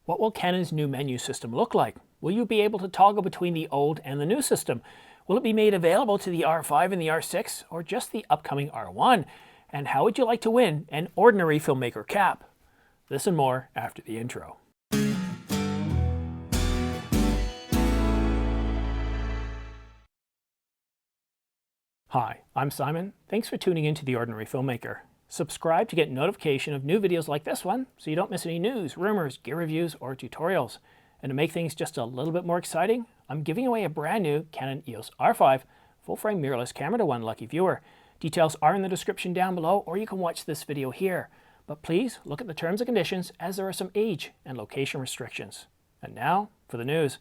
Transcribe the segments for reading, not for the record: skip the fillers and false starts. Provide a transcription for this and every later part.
What will Canon's new menu system look like? Will you be able to toggle between the old and the new system? Will it be made available to the R5 and the R6, or just the upcoming R1? And how would you like to win an ordinary Filmmaker cap? This and more after the intro. Hi, I'm Simon. Thanks for tuning in to The Ordinary Filmmaker. Subscribe to get notification of new videos like this one so you don't miss any news, rumors, gear reviews, or tutorials. And to make things just a little bit more exciting, I'm giving away a brand new Canon EOS R5 full-frame mirrorless camera to one lucky viewer. Details are in the description down below, or you can watch this video here. But please look at the terms and conditions, as there are some age and location restrictions. And now for the news.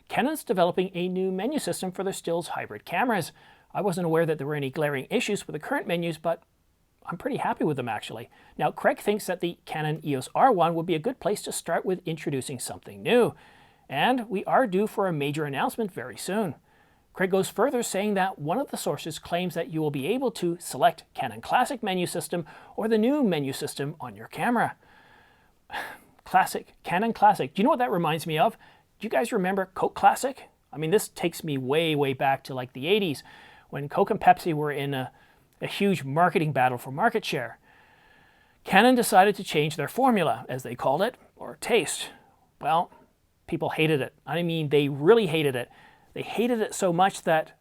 Canon's developing a new menu system for their stills hybrid cameras. I wasn't aware that there were any glaring issues with the current menus, but I'm pretty happy with them actually. Now, Craig thinks that the Canon EOS R1 would be a good place to start with introducing something new. And we are due for a major announcement very soon. Craig goes further, saying that one of the sources claims that you will be able to select Canon Classic menu system or the new menu system on your camera. Classic, Canon Classic. Do you know what that reminds me of? Do you guys remember Coke Classic? I mean, this takes me way back to like the 80s when Coke and Pepsi were in a huge marketing battle for market share. Canon decided to change their formula, as they called it, or taste. Well, people hated it. I mean, they really hated it. They hated it so much that,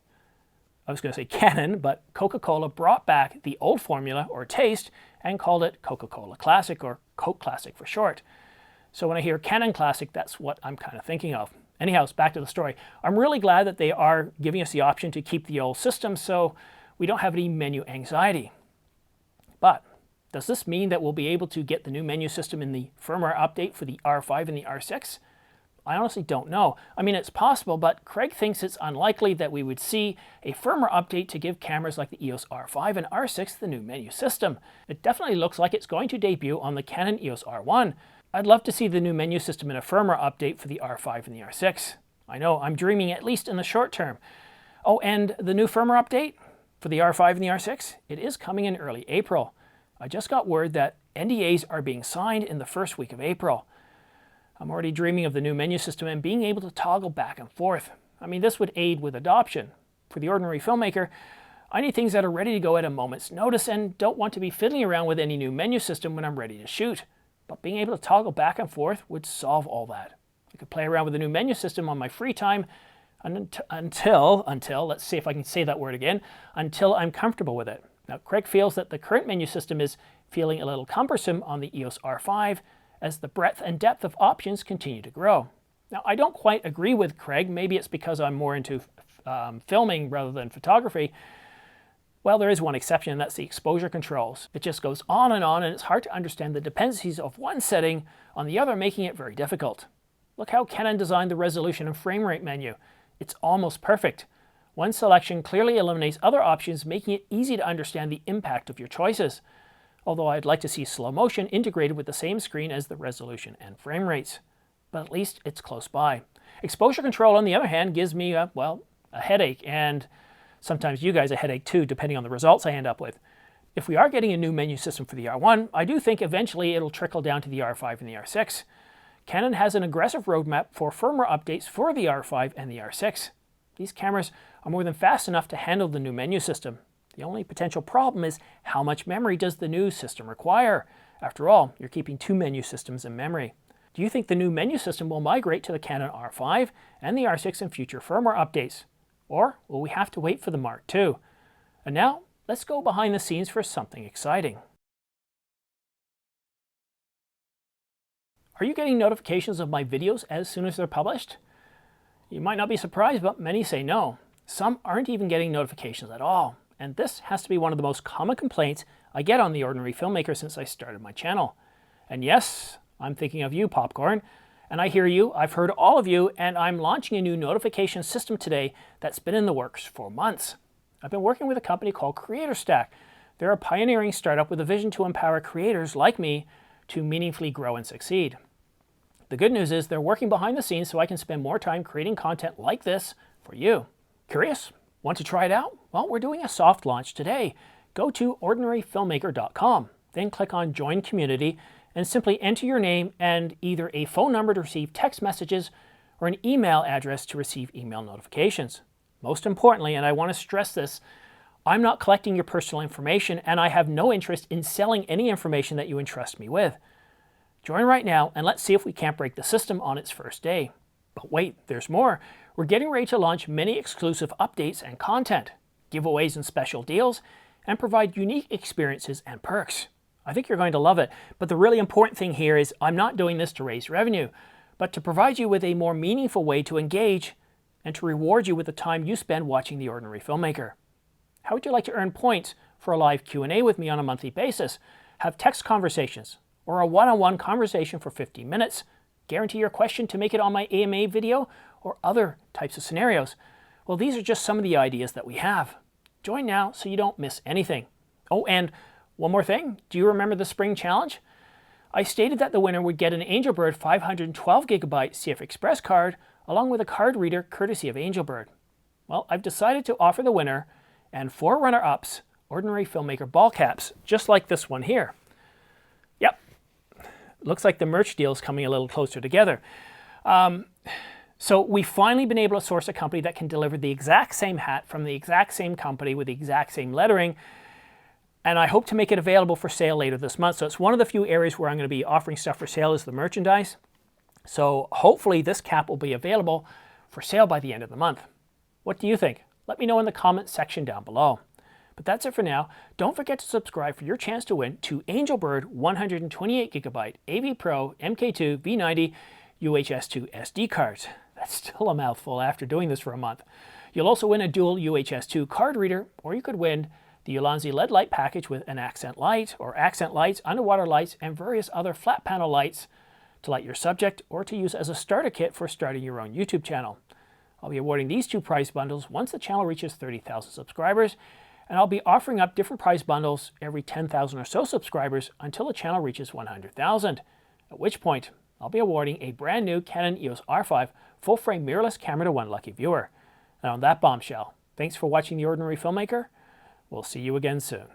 I was going to say Canon, but Coca-Cola brought back the old formula, or taste, and called it Coca-Cola Classic, or Coke Classic for short. So when I hear Canon Classic, that's what I'm kind of thinking of. Anyhow, back to the story. I'm really glad that they are giving us the option to keep the old system so we don't have any menu anxiety. But does this mean that we'll be able to get the new menu system in the firmware update for the R5 and the R6? I honestly don't know. I mean, it's possible, but Craig thinks it's unlikely that we would see a firmware update to give cameras like the EOS R5 and R6 the new menu system. It definitely looks like it's going to debut on the Canon EOS R1. I'd love to see the new menu system in a firmware update for the R5 and the R6. I know, I'm dreaming at least in the short term. Oh, and the new firmware update for the R5 and the R6, it is coming in early April. I just got word that NDAs are being signed in the first week of April. I'm already dreaming of the new menu system and being able to toggle back and forth. I mean, this would aid with adoption. For the ordinary filmmaker, I need things that are ready to go at a moment's notice and don't want to be fiddling around with any new menu system when I'm ready to shoot. But being able to toggle back and forth would solve all that. I could play around with the new menu system on my free time until, let's see if I can say that word again, until I'm comfortable with it. Now, Craig feels that the current menu system is feeling a little cumbersome on the EOS R5 as the breadth and depth of options continue to grow. Now, I don't quite agree with Craig. Maybe it's because I'm more into filming rather than photography. Well, there is one exception, and that's the exposure controls. It just goes on, and it's hard to understand the dependencies of one setting on the other, making it very difficult. Look how Canon designed the resolution and frame rate menu. It's almost perfect. One selection clearly eliminates other options, making it easy to understand the impact of your choices. Although I'd like to see slow motion integrated with the same screen as the resolution and frame rates. But at least it's close by. Exposure control, on the other hand, gives me, a headache, and sometimes you guys a headache too, depending on the results I end up with. If we are getting a new menu system for the R1, I do think eventually it'll trickle down to the R5 and the R6. Canon has an aggressive roadmap for firmware updates for the R5 and the R6. These cameras are more than fast enough to handle the new menu system. The only potential problem is how much memory does the new system require? After all, you're keeping two menu systems in memory. Do you think the new menu system will migrate to the Canon R5 and the R6 in future firmware updates? Or will we have to wait for the Mark II? And now, let's go behind the scenes for something exciting. Are you getting notifications of my videos as soon as they're published? You might not be surprised, but many say no. Some aren't even getting notifications at all. And this has to be one of the most common complaints I get on The Ordinary Filmmaker since I started my channel. And yes, I'm thinking of you, Popcorn. And I hear you, I've heard all of you, and I'm launching a new notification system today that's been in the works for months. I've been working with a company called CreatorStack. They're a pioneering startup with a vision to empower creators like me to meaningfully grow and succeed. The good news is they're working behind the scenes so I can spend more time creating content like this for you. Curious? Want to try it out? Well, we're doing a soft launch today. Go to ordinaryfilmmaker.com, then click on Join Community, and simply enter your name and either a phone number to receive text messages or an email address to receive email notifications. Most importantly, and I want to stress this, I'm not collecting your personal information and I have no interest in selling any information that you entrust me with. Join right now and let's see if we can't break the system on its first day. But wait, there's more. We're getting ready to launch many exclusive updates and content, giveaways and special deals, and provide unique experiences and perks. I think you're going to love it, but the really important thing here is I'm not doing this to raise revenue, but to provide you with a more meaningful way to engage and to reward you with the time you spend watching The Ordinary Filmmaker. How would you like to earn points for a live Q&A with me on a monthly basis, have text conversations, or a one-on-one conversation for 15 minutes, guarantee your question to make it on my AMA video, or other types of scenarios? Well, these are just some of the ideas that we have. Join now so you don't miss anything. Oh, and one more thing. Do you remember the spring challenge? I stated that the winner would get an Angelbird 512GB CF Express card along with a card reader courtesy of Angelbird. Well, I've decided to offer the winner and 4 runner-ups Ordinary Filmmaker ball caps, just like this one here. Yep, looks like the merch deal is coming a little closer together. So we've finally been able to source a company that can deliver the exact same hat from the exact same company with the exact same lettering, and I hope to make it available for sale later this month. So it's one of the few areas where I'm going to be offering stuff for sale is the merchandise. So hopefully this cap will be available for sale by the end of the month. What do you think? Let me know in the comments section down below. But that's it for now. Don't forget to subscribe for your chance to win 2 Angelbird 128GB AV Pro MK2 V90 UHS-2 SD cards. That's still a mouthful after doing this for a month. You'll also win a dual UHS-2 card reader, or you could win the Ulanzi LED light package with an accent light, or accent lights, underwater lights, and various other flat panel lights to light your subject or to use as a starter kit for starting your own YouTube channel. I'll be awarding these 2 prize bundles once the channel reaches 30,000 subscribers, and I'll be offering up different prize bundles every 10,000 or so subscribers until the channel reaches 100,000, at which point I'll be awarding a brand new Canon EOS R5 full-frame mirrorless camera to one lucky viewer. And on that bombshell, thanks for watching The Ordinary Filmmaker. We'll see you again soon.